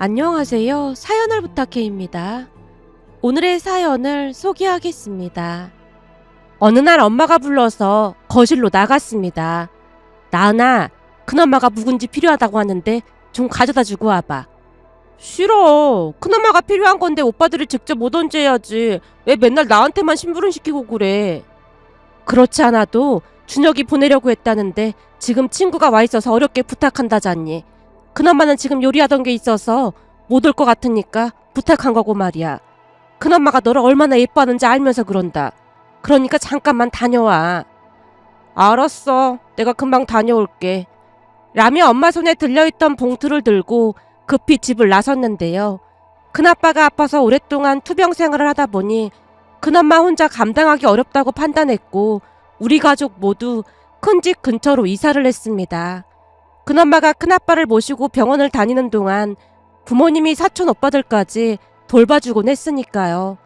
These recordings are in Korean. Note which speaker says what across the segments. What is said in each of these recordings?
Speaker 1: 안녕하세요. 사연을 부탁해입니다. 오늘의 사연을 소개하겠습니다. 어느 날 엄마가 불러서 거실로 나갔습니다. 나은아, 큰엄마가 묵은지 필요하다고 하는데 좀 가져다 주고 와봐. 싫어. 큰엄마가 필요한 건데 오빠들이 직접 오던지 해야지. 왜 맨날 나한테만 심부름 시키고 그래. 그렇지 않아도 준혁이 보내려고 했다는데 지금 친구가 와 있어서 어렵게 부탁한다잖니. 큰엄마는 지금 요리하던 게 있어서 못 올 것 같으니까 부탁한 거고 말이야. 큰엄마가 너를 얼마나 예뻐하는지 알면서 그런다. 그러니까 잠깐만 다녀와. 알았어. 내가 금방 다녀올게. 라며 엄마 손에 들려있던 봉투를 들고 급히 집을 나섰는데요. 큰아빠가 아파서 오랫동안 투병 생활을 하다 보니 큰엄마 혼자 감당하기 어렵다고 판단했고 우리 가족 모두 큰 집 근처로 이사를 했습니다. 큰엄마가 큰아빠를 모시고 병원을 다니는 동안 부모님이 사촌 오빠들까지 돌봐주곤 했으니까요.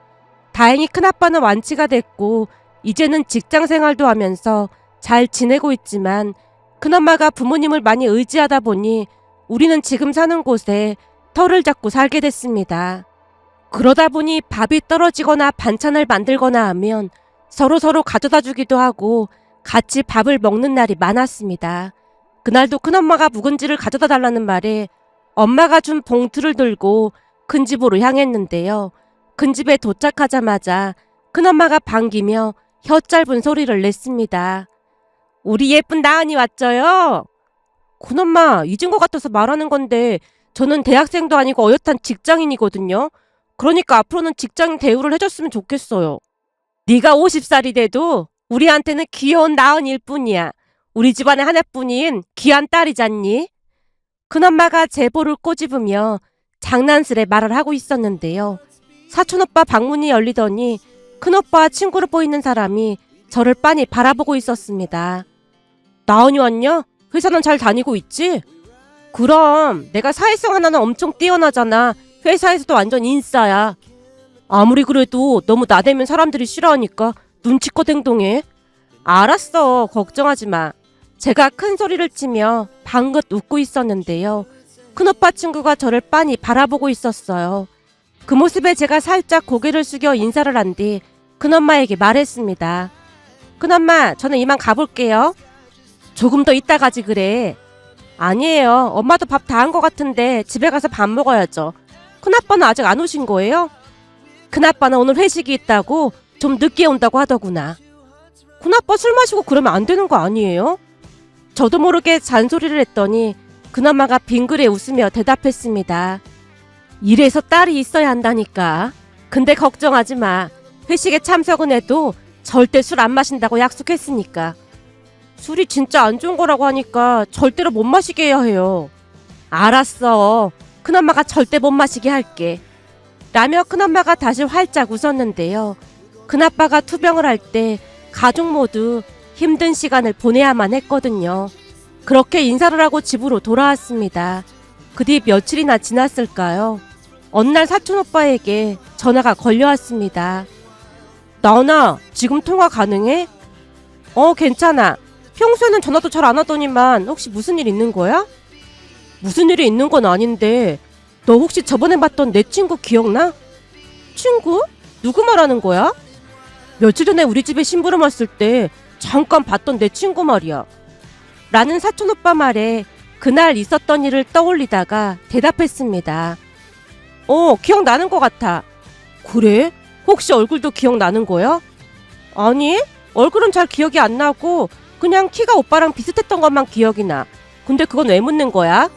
Speaker 1: 다행히 큰아빠는 완치가 됐고 이제는 직장 생활도 하면서 잘 지내고 있지만 큰엄마가 부모님을 많이 의지하다 보니 우리는 지금 사는 곳에 터를 잡고 살게 됐습니다. 그러다 보니 밥이 떨어지거나 반찬을 만들거나 하면 서로서로 가져다 주기도 하고 같이 밥을 먹는 날이 많았습니다. 그날도 큰엄마가 묵은지를 가져다 달라는 말에 엄마가 준 봉투를 들고 큰 집으로 향했는데요. 큰 집에 도착하자마자 큰엄마가 반기며 혀 짧은 소리를 냈습니다. 우리 예쁜 나은이 왔죠요? 큰엄마, 잊은 것 같아서 말하는 건데 저는 대학생도 아니고 어엿한 직장인이거든요. 그러니까 앞으로는 직장인 대우를 해줬으면 좋겠어요. 네가 50살이 돼도 우리한테는 귀여운 나은이일 뿐이야. 우리 집안의 하나뿐인 귀한 딸이잖니. 큰엄마가 제보를 꼬집으며 장난스레 말을 하고 있었는데요. 사촌오빠 방문이 열리더니 큰오빠와 친구로 보이는 사람이 저를 빤히 바라보고 있었습니다. 나은이 왔냐? 회사는 잘 다니고 있지? 그럼 내가 사회성 하나는 엄청 뛰어나잖아. 회사에서도 완전 인싸야. 아무리 그래도 너무 나대면 사람들이 싫어하니까 눈치껏 행동해. 알았어. 걱정하지 마. 제가 큰 소리를 치며 방긋 웃고 있었는데요. 큰오빠 친구가 저를 빤히 바라보고 있었어요. 그 모습에 제가 살짝 고개를 숙여 인사를 한 뒤 큰엄마에게 말했습니다. 큰엄마, 저는 이만 가볼게요. 조금 더 이따 가지 그래. 아니에요. 엄마도 밥 다 한 것 같은데 집에 가서 밥 먹어야죠. 큰아빠는 아직 안 오신 거예요? 큰아빠는 오늘 회식이 있다고 좀 늦게 온다고 하더구나. 큰아빠 술 마시고 그러면 안 되는 거 아니에요? 저도 모르게 잔소리를 했더니 큰엄마가 빙그레 웃으며 대답했습니다. 이래서 딸이 있어야 한다니까. 근데 걱정하지 마. 회식에 참석은 해도 절대 술 안 마신다고 약속했으니까. 술이 진짜 안 좋은 거라고 하니까 절대로 못 마시게 해야 해요. 알았어. 큰엄마가 절대 못 마시게 할게. 라며 큰엄마가 다시 활짝 웃었는데요. 큰아빠가 투병을 할 때 가족 모두 힘든 시간을 보내야만 했거든요. 그렇게 인사를 하고 집으로 돌아왔습니다. 그 뒤 며칠이나 지났을까요? 어느 날 사촌오빠에게 전화가 걸려왔습니다. 나은아, 지금 통화 가능해? 괜찮아. 평소에는 전화도 잘 안 하더니만 혹시 무슨 일 있는 거야? 무슨 일이 있는 건 아닌데 너 혹시 저번에 봤던 내 친구 기억나? 친구? 누구 말하는 거야? 며칠 전에 우리 집에 심부름 왔을 때 잠깐 봤던 내 친구 말이야. 라는 사촌오빠 말에 그날 있었던 일을 떠올리다가 대답했습니다. 기억나는 것 같아. 그래? 혹시 얼굴도 기억나는 거야? 아니, 얼굴은 잘 기억이 안 나고 그냥 키가 오빠랑 비슷했던 것만 기억이 나. 근데 그건 왜 묻는 거야?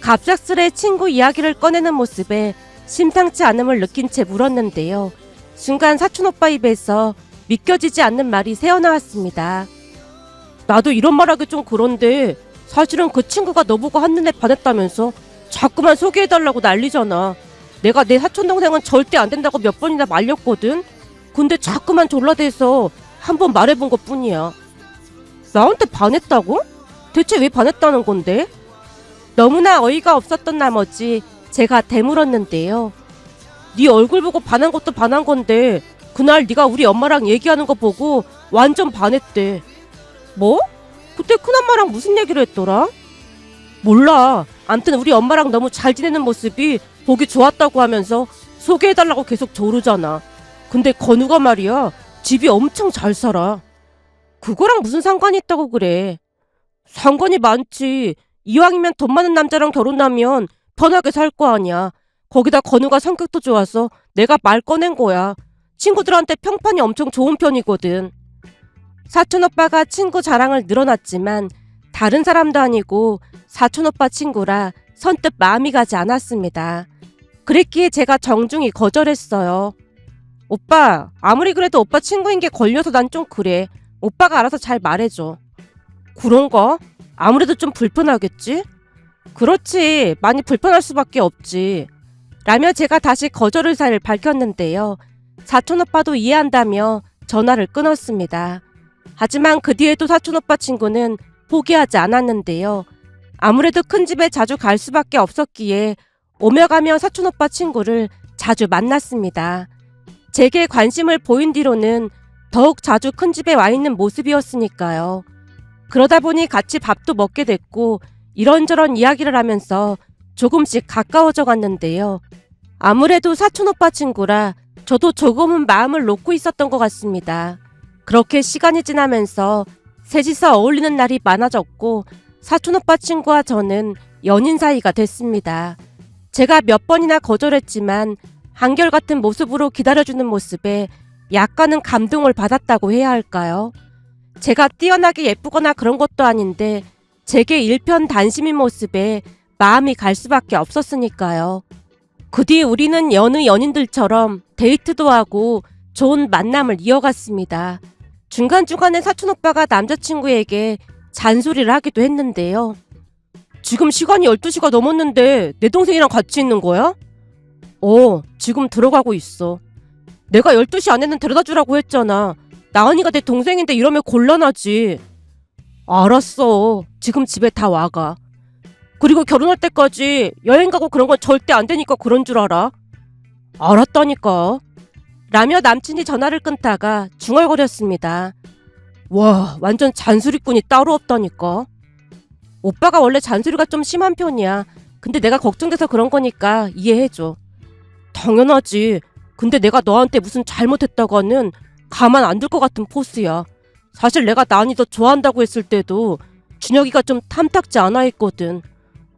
Speaker 1: 갑작스레 친구 이야기를 꺼내는 모습에 심상치 않음을 느낀 채 물었는데요. 순간 사촌오빠 입에서 믿겨지지 않는 말이 새어나왔습니다. 나도 이런 말하기 좀 그런데 사실은 그 친구가 너보고 한눈에 반했다면서 자꾸만 소개해달라고 난리잖아. 내가 내 사촌동생은 절대 안 된다고 몇 번이나 말렸거든. 근데 자꾸만 졸라대서 한번 말해본 것 뿐이야. 나한테 반했다고? 대체 왜 반했다는 건데? 너무나 어이가 없었던 나머지 제가 되물었는데요. 네 얼굴 보고 반한 것도 반한 건데 그날 네가 우리 엄마랑 얘기하는 거 보고 완전 반했대. 뭐? 그때 큰엄마랑 무슨 얘기를 했더라? 몰라. 암튼 우리 엄마랑 너무 잘 지내는 모습이 보기 좋았다고 하면서 소개해달라고 계속 조르잖아. 근데 건우가 말이야, 집이 엄청 잘 살아. 그거랑 무슨 상관이 있다고 그래. 상관이 많지. 이왕이면 돈 많은 남자랑 결혼하면 편하게 살 거 아니야. 거기다 건우가 성격도 좋아서 내가 말 꺼낸 거야. 친구들한테 평판이 엄청 좋은 편이거든. 사촌오빠가 친구 자랑을 늘어놨지만 다른 사람도 아니고 사촌오빠 친구라 선뜻 마음이 가지 않았습니다. 그랬기에 제가 정중히 거절했어요. 오빠, 아무리 그래도 오빠 친구인 게 걸려서 난 좀 그래. 오빠가 알아서 잘 말해줘. 그런가? 아무래도 좀 불편하겠지? 그렇지. 많이 불편할 수밖에 없지. 라며 제가 다시 거절 의사를 밝혔는데요. 사촌오빠도 이해한다며 전화를 끊었습니다. 하지만 그 뒤에도 사촌오빠 친구는 포기하지 않았는데요. 아무래도 큰 집에 자주 갈 수밖에 없었기에 오며 가며 사촌오빠 친구를 자주 만났습니다. 제게 관심을 보인 뒤로는 더욱 자주 큰 집에 와 있는 모습이었으니까요. 그러다 보니 같이 밥도 먹게 됐고 이런저런 이야기를 하면서 조금씩 가까워져 갔는데요. 아무래도 사촌오빠 친구라 저도 조금은 마음을 놓고 있었던 것 같습니다. 그렇게 시간이 지나면서 셋이서 어울리는 날이 많아졌고 사촌오빠 친구와 저는 연인 사이가 됐습니다. 제가 몇 번이나 거절했지만 한결같은 모습으로 기다려주는 모습에 약간은 감동을 받았다고 해야 할까요? 제가 뛰어나게 예쁘거나 그런 것도 아닌데 제게 일편단심인 모습에 마음이 갈 수밖에 없었으니까요. 그 뒤 우리는 여느 연인들처럼 데이트도 하고 좋은 만남을 이어갔습니다. 중간중간에 사촌오빠가 남자친구에게 잔소리를 하기도 했는데요. 지금 시간이 12시가 넘었는데 내 동생이랑 같이 있는 거야? 지금 들어가고 있어. 내가 12시 안에는 데려다 주라고 했잖아. 나은이가 내 동생인데 이러면 곤란하지. 알았어. 지금 집에 다 와가. 그리고 결혼할 때까지 여행 가고 그런 건 절대 안 되니까 그런 줄 알아. 알았다니까. 라며 남친이 전화를 끊다가 중얼거렸습니다. 와, 완전 잔소리꾼이 따로 없다니까. 오빠가 원래 잔소리가 좀 심한 편이야. 근데 내가 걱정돼서 그런 거니까 이해해줘. 당연하지. 근데 내가 너한테 무슨 잘못했다가는 가만 안 둘 것 같은 포스야. 사실 내가 나은이 더 좋아한다고 했을 때도 준혁이가 좀 탐탁지 않아 했거든.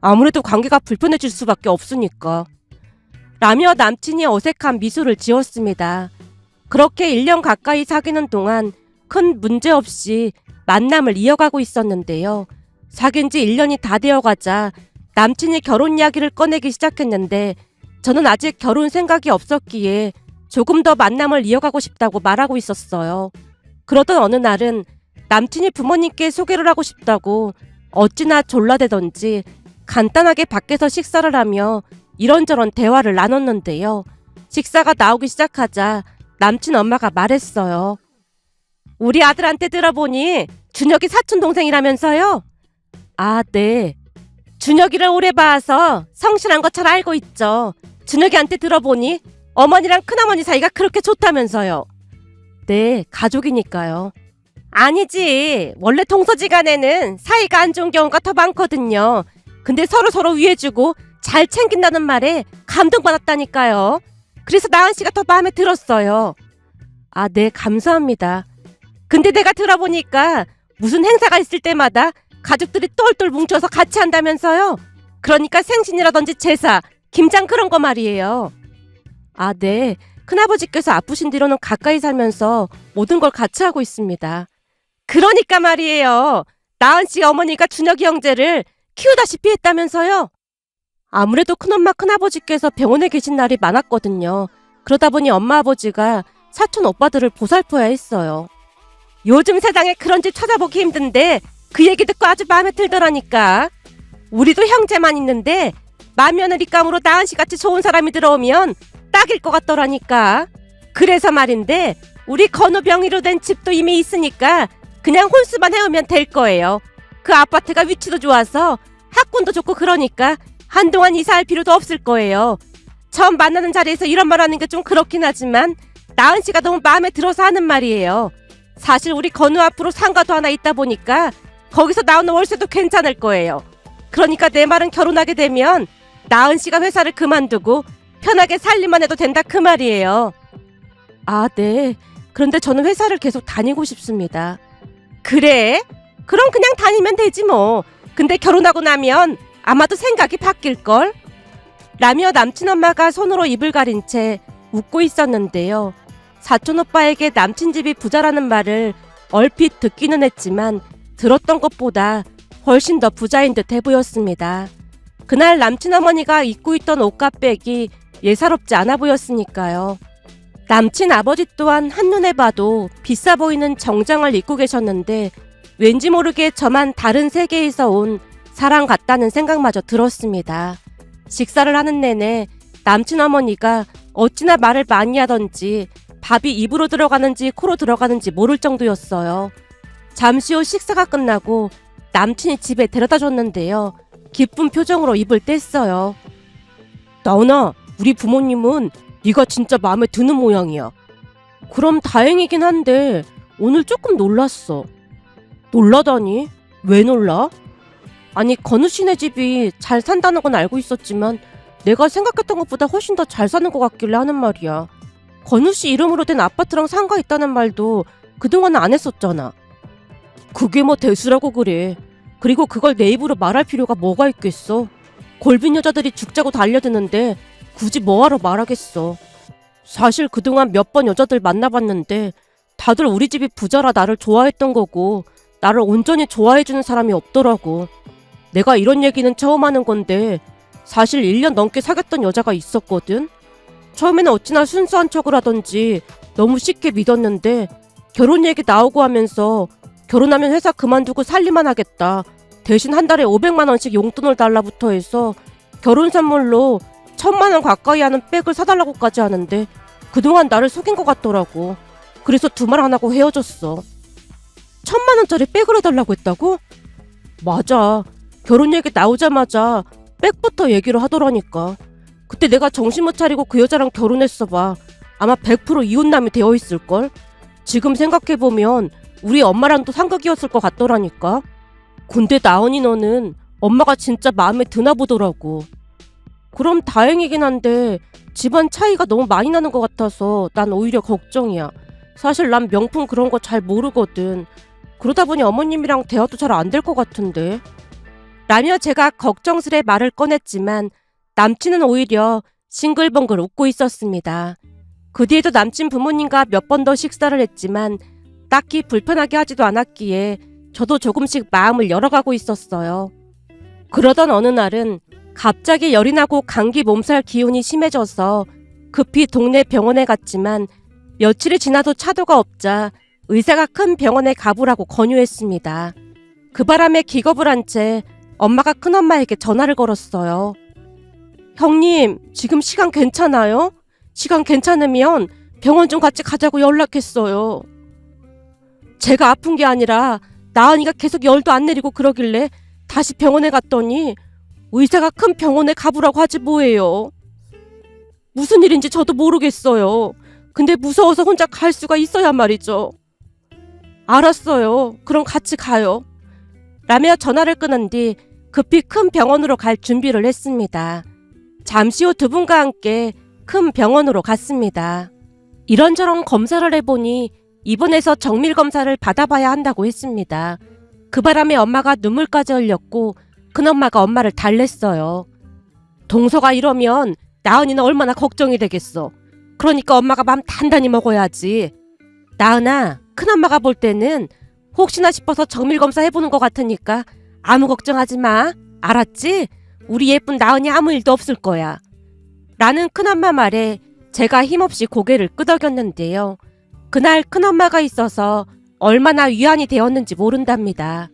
Speaker 1: 아무래도 관계가 불편해질 수밖에 없으니까. 라며 남친이 어색한 미소를 지었습니다. 그렇게 1년 가까이 사귀는 동안 큰 문제 없이 만남을 이어가고 있었는데요. 사귄 지 1년이 다 되어가자 남친이 결혼 이야기를 꺼내기 시작했는데 저는 아직 결혼 생각이 없었기에 조금 더 만남을 이어가고 싶다고 말하고 있었어요. 그러던 어느 날은 남친이 부모님께 소개를 하고 싶다고 어찌나 졸라대던지 간단하게 밖에서 식사를 하며 이런저런 대화를 나눴는데요. 식사가 나오기 시작하자 남친 엄마가 말했어요. 우리 아들한테 들어보니 준혁이 사촌 동생이라면서요? 아, 네. 준혁이를 오래 봐서 성실한 거 잘 알고 있죠. 준혁이한테 들어보니 어머니랑 큰어머니 사이가 그렇게 좋다면서요. 네, 가족이니까요. 아니지. 원래 동서지간에는 사이가 안 좋은 경우가 더 많거든요. 근데 서로 위해주고 잘 챙긴다는 말에 감동받았다니까요. 그래서 나은 씨가 더 마음에 들었어요. 아, 네, 감사합니다. 근데 내가 들어보니까 무슨 행사가 있을 때마다 가족들이 똘똘 뭉쳐서 같이 한다면서요. 그러니까 생신이라든지 제사, 김장 그런 거 말이에요. 아, 네. 큰아버지께서 아프신 뒤로는 가까이 살면서 모든 걸 같이 하고 있습니다. 그러니까 말이에요. 나은 씨 어머니가 준혁이 형제를 키우다시피 했다면서요. 아무래도 큰엄마 큰아버지께서 병원에 계신 날이 많았거든요. 그러다 보니 엄마 아버지가 사촌 오빠들을 보살펴야 했어요. 요즘 세상에 그런 집 찾아보기 힘든데 그 얘기 듣고 아주 마음에 들더라니까. 우리도 형제만 있는데 맏며느리감으로 나은 씨같이 좋은 사람이 들어오면 딱일 것 같더라니까. 그래서 말인데 우리 건우 병이로 된 집도 이미 있으니까 그냥 혼수만 해오면 될 거예요. 그 아파트가 위치도 좋아서 학군도 좋고 그러니까 한동안 이사할 필요도 없을 거예요. 처음 만나는 자리에서 이런 말 하는 게 좀 그렇긴 하지만 나은 씨가 너무 마음에 들어서 하는 말이에요. 사실 우리 건우 앞으로 상가도 하나 있다 보니까 거기서 나오는 월세도 괜찮을 거예요. 그러니까 내 말은 결혼하게 되면 나은 씨가 회사를 그만두고 편하게 살림만 해도 된다 그 말이에요. 아, 네. 그런데 저는 회사를 계속 다니고 싶습니다. 그래? 그럼 그냥 다니면 되지 뭐. 근데 결혼하고 나면 아마도 생각이 바뀔걸? 라며 남친 엄마가 손으로 입을 가린 채 웃고 있었는데요. 사촌 오빠에게 남친 집이 부자라는 말을 얼핏 듣기는 했지만 들었던 것보다 훨씬 더 부자인 듯해 보였습니다. 그날 남친 어머니가 입고 있던 옷과 백이 예사롭지 않아 보였으니까요. 남친 아버지 또한 한눈에 봐도 비싸 보이는 정장을 입고 계셨는데 왠지 모르게 저만 다른 세계에서 온 사람 같다는 생각마저 들었습니다. 식사를 하는 내내 남친 어머니가 어찌나 말을 많이 하던지 밥이 입으로 들어가는지 코로 들어가는지 모를 정도였어요. 잠시 후 식사가 끝나고 남친이 집에 데려다 줬는데요. 기쁜 표정으로 입을 뗐어요. 나은아, 우리 부모님은 네가 진짜 마음에 드는 모양이야. 그럼 다행이긴 한데 오늘 조금 놀랐어. 놀라다니? 왜 놀라? 아니, 건우 씨네 집이 잘 산다는 건 알고 있었지만 내가 생각했던 것보다 훨씬 더 잘 사는 것 같길래 하는 말이야. 건우 씨 이름으로 된 아파트랑 상가 있다는 말도 그동안은 안 했었잖아. 그게 뭐 대수라고 그래. 그리고 그걸 내 입으로 말할 필요가 뭐가 있겠어. 골빈 여자들이 죽자고 달려드는데 굳이 뭐하러 말하겠어. 사실 그동안 몇 번 여자들 만나봤는데 다들 우리 집이 부자라 나를 좋아했던 거고 나를 온전히 좋아해주는 사람이 없더라고. 내가 이런 얘기는 처음 하는 건데 사실 1년 넘게 사귀었던 여자가 있었거든. 처음에는 어찌나 순수한 척을 하던지 너무 쉽게 믿었는데 결혼 얘기 나오고 하면서 결혼하면 회사 그만두고 살림만 하겠다. 대신 한 달에 500만 원씩 용돈을 달라부터 해서 결혼 선물로 1000만 원 가까이 하는 백을 사달라고까지 하는데 그동안 나를 속인 것 같더라고. 그래서 두 말 안 하고 헤어졌어. 1000만 원짜리 백을 해달라고 했다고? 맞아. 결혼 얘기 나오자마자 백부터 얘기를 하더라니까. 그때 내가 정신 못 차리고 그 여자랑 결혼했어 봐. 아마 100% 이혼남이 되어 있을걸? 지금 생각해보면 우리 엄마랑도 상극이었을 것 같더라니까. 근데 나은이 너는 엄마가 진짜 마음에 드나 보더라고. 그럼 다행이긴 한데 집안 차이가 너무 많이 나는 것 같아서 난 오히려 걱정이야. 사실 난 명품 그런 거 잘 모르거든. 그러다 보니 어머님이랑 대화도 잘 안 될 것 같은데. 라며 제가 걱정스레 말을 꺼냈지만 남친은 오히려 싱글벙글 웃고 있었습니다. 그 뒤에도 남친 부모님과 몇 번 더 식사를 했지만 딱히 불편하게 하지도 않았기에 저도 조금씩 마음을 열어가고 있었어요. 그러던 어느 날은 갑자기 열이 나고 감기 몸살 기운이 심해져서 급히 동네 병원에 갔지만 며칠이 지나도 차도가 없자 의사가 큰 병원에 가보라고 권유했습니다. 그 바람에 기겁을 한 채 엄마가 큰엄마에게 전화를 걸었어요. 형님, 지금 시간 괜찮아요? 시간 괜찮으면 병원 좀 같이 가자고 연락했어요. 제가 아픈 게 아니라 나은이가 계속 열도 안 내리고 그러길래 다시 병원에 갔더니 의사가 큰 병원에 가보라고 하지 뭐예요. 무슨 일인지 저도 모르겠어요. 근데 무서워서 혼자 갈 수가 있어야 말이죠. 알았어요. 그럼 같이 가요. 라며 전화를 끊은 뒤 급히 큰 병원으로 갈 준비를 했습니다. 잠시 후 두 분과 함께 큰 병원으로 갔습니다. 이런저런 검사를 해보니 입원해서 정밀검사를 받아봐야 한다고 했습니다. 그 바람에 엄마가 눈물까지 흘렸고 큰엄마가 엄마를 달랬어요. 동서가 이러면 나은이는 얼마나 걱정이 되겠어. 그러니까 엄마가 맘 단단히 먹어야지. 나은아, 큰엄마가 볼 때는 혹시나 싶어서 정밀검사 해보는 것 같으니까 아무 걱정하지 마. 알았지? 우리 예쁜 나은이 아무 일도 없을 거야. 라는 큰엄마 말에 제가 힘없이 고개를 끄덕였는데요. 그날 큰엄마가 있어서 얼마나 위안이 되었는지 모른답니다.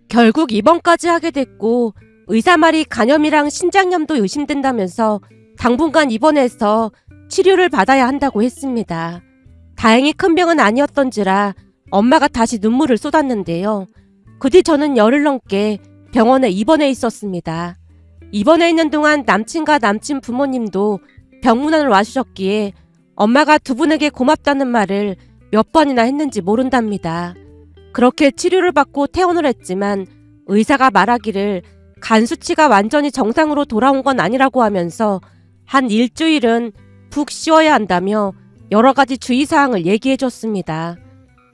Speaker 1: 결국 입원까지 하게 됐고 의사 말이 간염이랑 신장염도 의심된다면서 당분간 입원해서 치료를 받아야 한다고 했습니다. 다행히 큰 병은 아니었던지라 엄마가 다시 눈물을 쏟았는데요. 그 뒤 저는 열흘 넘게 병원에 입원해 있었습니다. 입원해 있는 동안 남친과 남친 부모님도 병문안을 와주셨기에 엄마가 두 분에게 고맙다는 말을 몇 번이나 했는지 모른답니다. 그렇게 치료를 받고 퇴원을 했지만 의사가 말하기를 간 수치가 완전히 정상으로 돌아온 건 아니라고 하면서 한 일주일은 푹 쉬어야 한다며 여러 가지 주의사항을 얘기해줬습니다.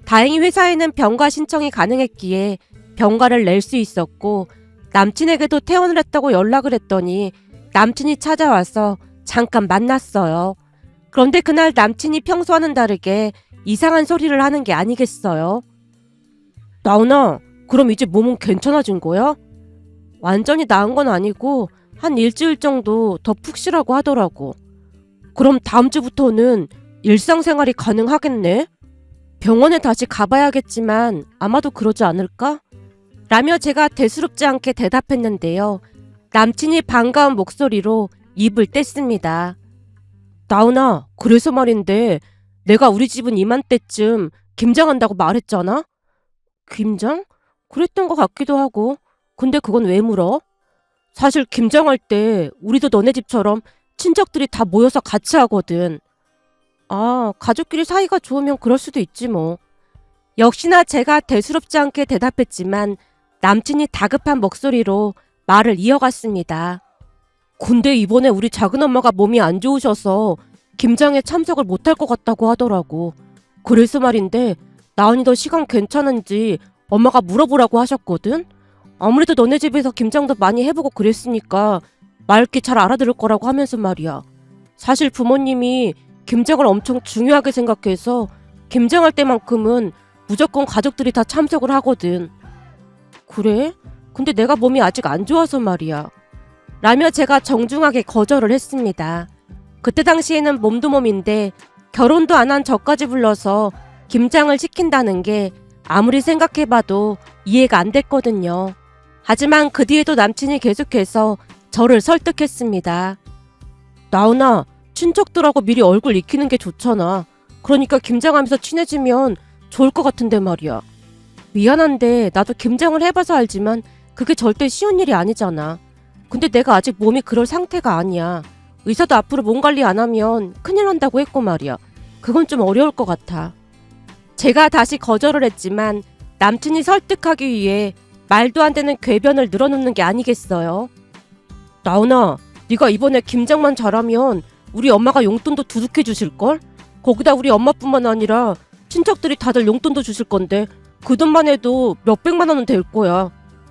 Speaker 1: 다행히 회사에는 병가 신청이 가능했기에 병가를 낼 수 있었고 남친에게도 퇴원을 했다고 연락을 했더니 남친이 찾아와서 잠깐 만났어요. 그런데 그날 남친이 평소와는 다르게 이상한 소리를 하는 게 아니겠어요? 나은아, 그럼 이제 몸은 괜찮아진 거야? 완전히 나은 건 아니고 한 일주일 정도 더 푹 쉬라고 하더라고. 그럼 다음 주부터는 일상생활이 가능하겠네? 병원에 다시 가봐야겠지만 아마도 그러지 않을까? 라며 제가 대수롭지 않게 대답했는데요. 남친이 반가운 목소리로 입을 뗐습니다. 나은아, 그래서 말인데 내가 우리 집은 이맘때쯤 김장한다고 말했잖아? 김장? 그랬던 것 같기도 하고. 근데 그건 왜 물어? 사실 김장할 때 우리도 너네 집처럼 친척들이 다 모여서 같이 하거든. 아, 가족끼리 사이가 좋으면 그럴 수도 있지 뭐. 역시나 제가 대수롭지 않게 대답했지만 남친이 다급한 목소리로 말을 이어갔습니다. 근데 이번에 우리 작은엄마가 몸이 안 좋으셔서 김장에 참석을 못할 것 같다고 하더라고. 그래서 말인데 나은이 너 시간 괜찮은지 엄마가 물어보라고 하셨거든? 아무래도 너네 집에서 김장도 많이 해보고 그랬으니까 맑게 잘 알아들을 거라고 하면서 말이야. 사실 부모님이 김장을 엄청 중요하게 생각해서 김장할 때만큼은 무조건 가족들이 다 참석을 하거든. 그래? 근데 내가 몸이 아직 안 좋아서 말이야. 라며 제가 정중하게 거절을 했습니다. 그때 당시에는 몸도 몸인데 결혼도 안 한 저까지 불러서 김장을 시킨다는 게 아무리 생각해봐도 이해가 안 됐거든요. 하지만 그 뒤에도 남친이 계속해서 저를 설득했습니다. 나은아, 친척들하고 미리 얼굴 익히는 게 좋잖아. 그러니까 김장하면서 친해지면 좋을 것 같은데 말이야. 미안한데 나도 김장을 해봐서 알지만 그게 절대 쉬운 일이 아니잖아. 근데 내가 아직 몸이 그럴 상태가 아니야. 의사도 앞으로 몸 관리 안 하면 큰일 난다고 했고 말이야. 그건 좀 어려울 것 같아. 제가 다시 거절을 했지만 남친이 설득하기 위해 말도 안 되는 궤변을 늘어놓는 게 아니겠어요. 나은아, 네가 이번에 김장만 잘하면 우리 엄마가 용돈도 두둑해 주실걸? 거기다 우리 엄마뿐만 아니라 친척들이 다들 용돈도 주실 건데 그 돈만 해도 몇백만 원은 될 거야.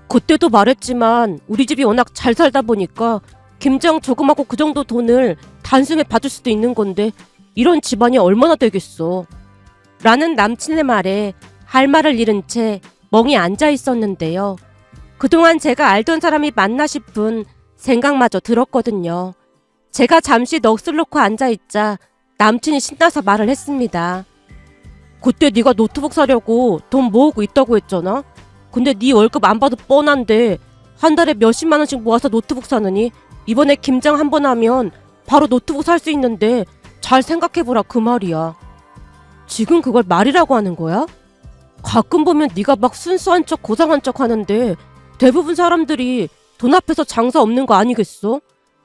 Speaker 1: 그때도 말했지만 우리 집이 워낙 잘 살다 보니까 김장 조금 하고 그 정도 돈을 단숨에 받을 수도 있는 건데 이런 집안이 얼마나 되겠어. 라는 남친의 말에 할 말을 잃은 채 멍이 앉아 있었는데요. 그동안 제가 알던 사람이 맞나 싶은 생각마저 들었거든요. 제가 잠시 넋을 놓고 앉아있자 남친이 신나서 말을 했습니다. 그때 네가 노트북 사려고 돈 모으고 있다고 했잖아? 근데 네 월급 안 봐도 뻔한데 한 달에 몇십만 원씩 모아서 노트북 사느니 이번에 김장 한 번 하면 바로 노트북 살 수 있는데 잘 생각해보라 그 말이야. 지금 그걸 말이라고 하는 거야? 가끔 보면 네가 막 순수한 척 고상한 척 하는데 대부분 사람들이 돈 앞에서 장사 없는 거 아니겠어?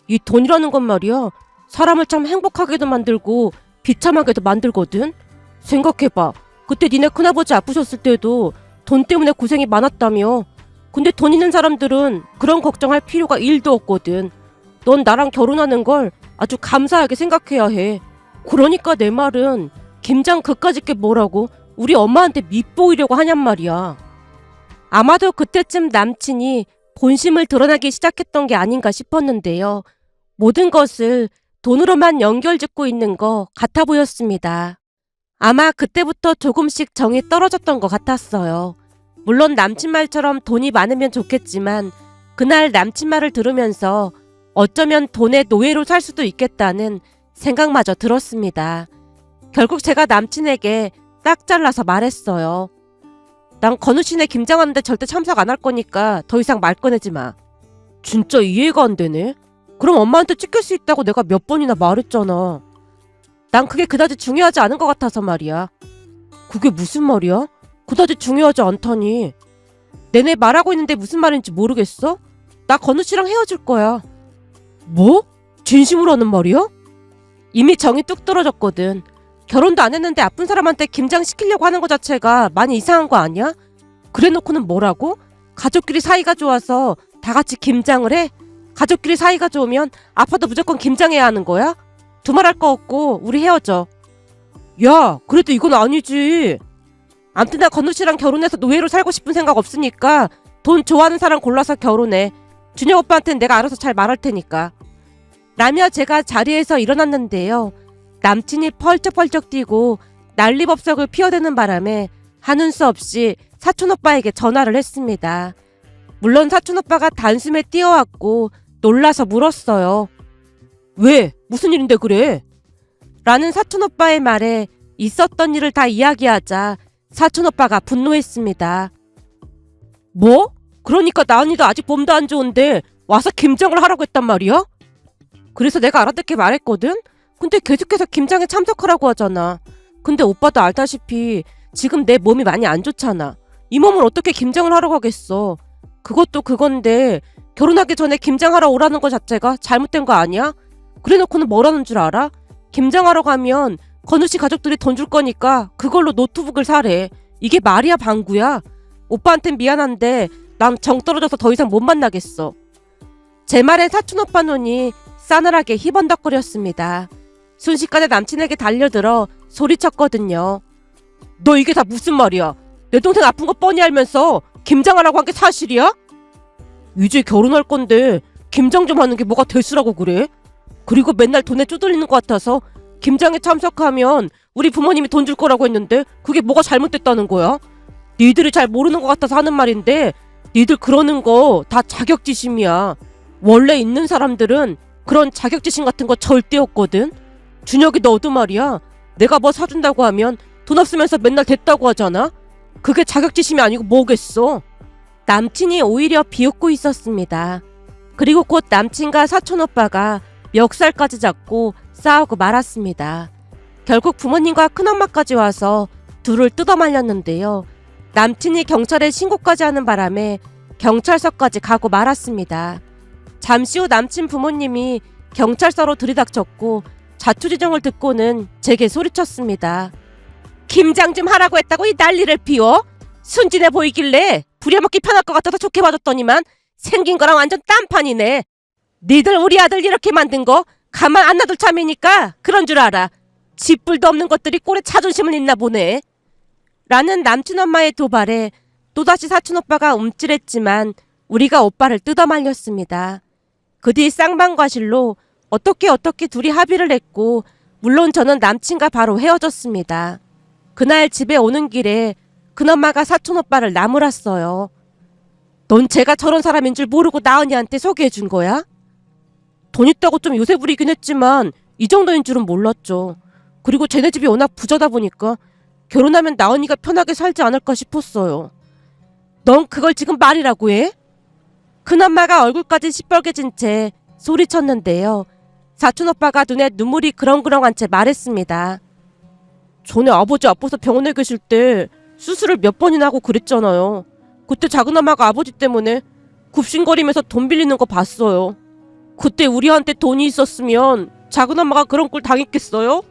Speaker 1: 이 돈이라는 건 말이야 사람을 참 행복하게도 만들고 비참하게도 만들거든. 생각해봐. 그때 니네 큰아버지 아프셨을 때도 돈 때문에 고생이 많았다며. 근데 돈 있는 사람들은 그런 걱정할 필요가 1도 없거든. 넌 나랑 결혼하는 걸 아주 감사하게 생각해야 해. 그러니까 내 말은 김장 그까짓 게 뭐라고 우리 엄마한테 밉보이려고 하냔 말이야. 아마도 그때쯤 남친이 본심을 드러나기 시작했던 게 아닌가 싶었는데요. 모든 것을 돈으로만 연결짓고 있는 거 같아 보였습니다. 아마 그때부터 조금씩 정이 떨어졌던 것 같았어요. 물론 남친 말처럼 돈이 많으면 좋겠지만 그날 남친 말을 들으면서 어쩌면 돈의 노예로 살 수도 있겠다는 생각마저 들었습니다. 결국 제가 남친에게 딱 잘라서 말했어요. 난 건우 씨네 김장하는데 절대 참석 안 할 거니까 더 이상 말 꺼내지 마. 진짜 이해가 안 되네. 그럼 엄마한테 찍힐 수 있다고 내가 몇 번이나 말했잖아. 난 그게 그다지 중요하지 않은 것 같아서 말이야. 그게 무슨 말이야? 그다지 중요하지 않다니. 내내 말하고 있는데 무슨 말인지 모르겠어? 나 건우 씨랑 헤어질 거야. 뭐? 진심으로 하는 말이야? 이미 정이 뚝 떨어졌거든. 결혼도 안 했는데 아픈 사람한테 김장시키려고 하는 거 자체가 많이 이상한 거 아니야? 그래놓고는 뭐라고? 가족끼리 사이가 좋아서 다 같이 김장을 해? 가족끼리 사이가 좋으면 아파도 무조건 김장해야 하는 거야? 두말할 거 없고 우리 헤어져. 야, 그래도 이건 아니지. 암튼 나 건우 씨랑 결혼해서 노예로 살고 싶은 생각 없으니까 돈 좋아하는 사람 골라서 결혼해. 준혁 오빠한테는 내가 알아서 잘 말할 테니까. 라며 제가 자리에서 일어났는데요. 남친이 펄쩍펄쩍 뛰고 난리법석을 피워대는 바람에 하는 수 없이 사촌오빠에게 전화를 했습니다. 물론 사촌오빠가 단숨에 뛰어왔고 놀라서 물었어요. 왜? 무슨 일인데 그래? 라는 사촌오빠의 말에 있었던 일을 다 이야기하자 사촌오빠가 분노했습니다. 뭐? 그러니까 나은이도 아직 몸도 안 좋은데 와서 김장을 하라고 했단 말이야? 그래서 내가 알아듣게 말했거든? 근데 계속해서 김장에 참석하라고 하잖아. 근데 오빠도 알다시피 지금 내 몸이 많이 안 좋잖아. 이 몸을 어떻게 김장을 하라고 하겠어. 그것도 그건데 결혼하기 전에 김장하러 오라는 거 자체가 잘못된 거 아니야? 그래놓고는 뭐라는 줄 알아? 김장하러 가면 건우씨 가족들이 돈 줄 거니까 그걸로 노트북을 사래. 이게 말이야 방구야? 오빠한텐 미안한데 난 정 떨어져서 더 이상 못 만나겠어. 제 말에 사촌오빠 눈이 싸늘하게 희번덕거렸습니다. 순식간에 남친에게 달려들어 소리쳤거든요. 너 이게 다 무슨 말이야? 내 동생 아픈 거 뻔히 알면서 김장하라고 한 게 사실이야? 이제 결혼할 건데 김장 좀 하는 게 뭐가 대수라고 그래? 그리고 맨날 돈에 쪼들리는 것 같아서 김장에 참석하면 우리 부모님이 돈 줄 거라고 했는데 그게 뭐가 잘못됐다는 거야? 니들이 잘 모르는 것 같아서 하는 말인데 니들 그러는 거 다 자격지심이야. 원래 있는 사람들은 그런 자격지심 같은 거 절대 없거든. 준혁이 너도 말이야. 내가 뭐 사준다고 하면 돈 없으면서 맨날 됐다고 하잖아. 그게 자격지심이 아니고 뭐겠어. 남친이 오히려 비웃고 있었습니다. 그리고 곧 남친과 사촌오빠가 멱살까지 잡고 싸우고 말았습니다. 결국 부모님과 큰엄마까지 와서 둘을 뜯어말렸는데요. 남친이 경찰에 신고까지 하는 바람에 경찰서까지 가고 말았습니다. 잠시 후 남친 부모님이 경찰서로 들이닥쳤고 자초지종을 듣고는 제게 소리쳤습니다. 김장 좀 하라고 했다고 이 난리를 피워? 순진해 보이길래 부려먹기 편할 것 같아서 좋게 봐줬더니만 생긴 거랑 완전 딴판이네. 니들 우리 아들 이렇게 만든 거 가만 안 놔둘 참이니까 그런 줄 알아. 쥐뿔도 없는 것들이 꼴에 자존심을 잃나 보네. 라는 남친 엄마의 도발에 또다시 사촌오빠가 움찔했지만 우리가 오빠를 뜯어말렸습니다. 그 뒤 쌍방과실로 어떻게 둘이 합의를 했고 물론 저는 남친과 바로 헤어졌습니다. 그날 집에 오는 길에 큰엄마가 사촌오빠를 나무랐어요. 넌 제가 저런 사람인 줄 모르고 나은이한테 소개해준 거야? 돈 있다고 좀 요새 부리긴 했지만 이 정도인 줄은 몰랐죠. 그리고 쟤네 집이 워낙 부자다 보니까 결혼하면 나은이가 편하게 살지 않을까 싶었어요. 넌 그걸 지금 말이라고 해? 큰엄마가 얼굴까지 시뻘개진 채 소리쳤는데요. 사촌오빠가 눈에 눈물이 그렁그렁한 채 말했습니다. 전에 아버지 아파서 병원에 계실 때 수술을 몇 번이나 하고 그랬잖아요. 그때 작은엄마가 아버지 때문에 굽신거리면서 돈 빌리는 거 봤어요. 그때 우리한테 돈이 있었으면 작은엄마가 그런 꼴 당했겠어요?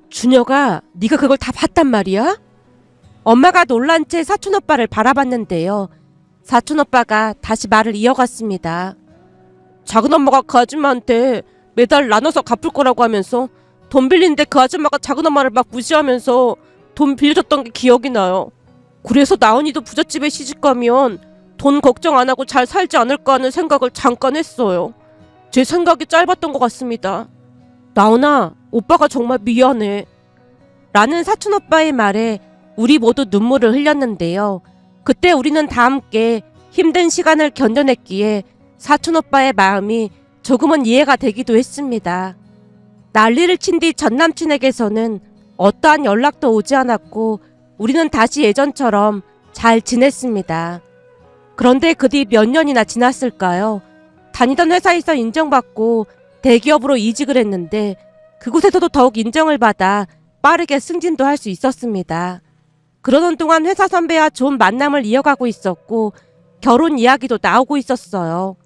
Speaker 1: 준혁아, 네가 그걸 다 봤단 말이야? 엄마가 놀란 채 사촌오빠를 바라봤는데요. 사촌오빠가 다시 말을 이어갔습니다. 작은엄마가 그 아줌마한테 매달 나눠서 갚을 거라고 하면서 돈 빌리는데 그 아줌마가 작은엄마를 막 무시하면서 돈 빌려줬던 게 기억이 나요. 그래서 나은이도 부잣집에 시집가면 돈 걱정 안 하고 잘 살지 않을까 하는 생각을 잠깐 했어요. 제 생각이 짧았던 것 같습니다. 나은아, 오빠가 정말 미안해. 라는 사촌오빠의 말에 우리 모두 눈물을 흘렸는데요. 그때 우리는 다 함께 힘든 시간을 견뎌냈기에 사촌오빠의 마음이 조금은 이해가 되기도 했습니다. 난리를 친 뒤 전남친에게서는 어떠한 연락도 오지 않았고 우리는 다시 예전처럼 잘 지냈습니다. 그런데 그 뒤 몇 년이나 지났을까요? 다니던 회사에서 인정받고 대기업으로 이직을 했는데 그곳에서도 더욱 인정을 받아 빠르게 승진도 할 수 있었습니다. 그러던 동안 회사 선배와 좋은 만남을 이어가고 있었고 결혼 이야기도 나오고 있었어요.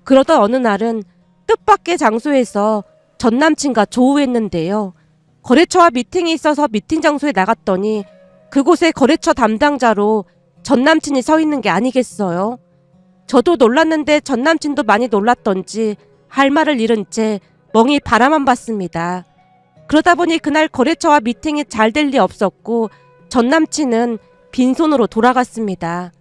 Speaker 1: 그러던 어느 날은 뜻밖의 장소에서 전남친과 조우했는데요. 거래처와 미팅이 있어서 미팅 장소에 나갔더니 그곳에 거래처 담당자로 전남친이 서 있는 게 아니겠어요. 저도 놀랐는데 전 남친도 많이 놀랐던지 할 말을 잃은 채 멍이 바라만 봤습니다. 그러다 보니 그날 거래처와 미팅이 잘 될 리 없었고 전 남친은 빈손으로 돌아갔습니다.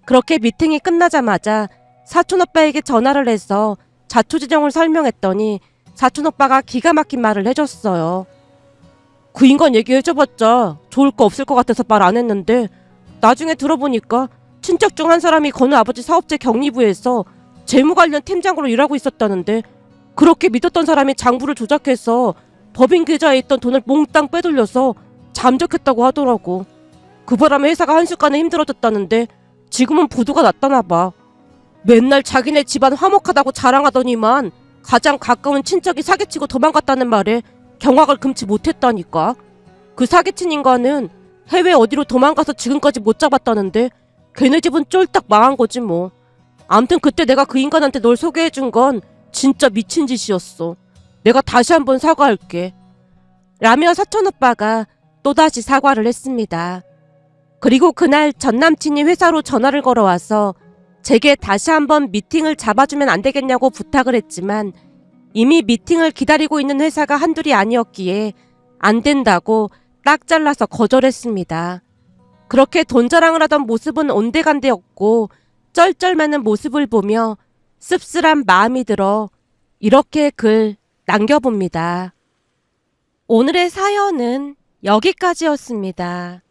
Speaker 1: 그렇게 미팅이 끝나자마자 사촌오빠에게 전화를 해서 자초지종을 설명했더니 사촌오빠가 기가 막힌 말을 해줬어요. 그 인간 얘기해줘봤자 좋을 거 없을 것 같아서 말 안 했는데 나중에 들어보니까 친척 중 한 사람이 건우 아버지 사업체 격리부에서 재무 관련 팀장으로 일하고 있었다는데 그렇게 믿었던 사람이 장부를 조작해서 법인 계좌에 있던 돈을 몽땅 빼돌려서 잠적했다고 하더라고. 그 바람에 회사가 한순간에 힘들어졌다는데 지금은 부도가 났다나 봐. 맨날 자기네 집안 화목하다고 자랑하더니만 가장 가까운 친척이 사기치고 도망갔다는 말에 경악을 금치 못했다니까. 그 사기친 인간은 해외 어디로 도망가서 지금까지 못 잡았다는데 걔네 집은 쫄딱 망한 거지 뭐. 암튼 그때 내가 그 인간한테 널 소개해준 건 진짜 미친 짓이었어. 내가 다시 한번 사과할게. 라며 사촌오빠가 또다시 사과를 했습니다. 그리고 그날 전 남친이 회사로 전화를 걸어와서 제게 다시 한번 미팅을 잡아주면 안 되겠냐고 부탁을 했지만 이미 미팅을 기다리고 있는 회사가 한둘이 아니었기에 안 된다고 딱 잘라서 거절했습니다. 그렇게 돈 자랑을 하던 모습은 온데간데였고 쩔쩔매는 모습을 보며 씁쓸한 마음이 들어 이렇게 글 남겨봅니다. 오늘의 사연은 여기까지였습니다.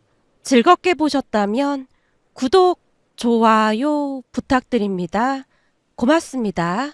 Speaker 1: 즐겁게 보셨다면 구독, 좋아요 부탁드립니다. 고맙습니다.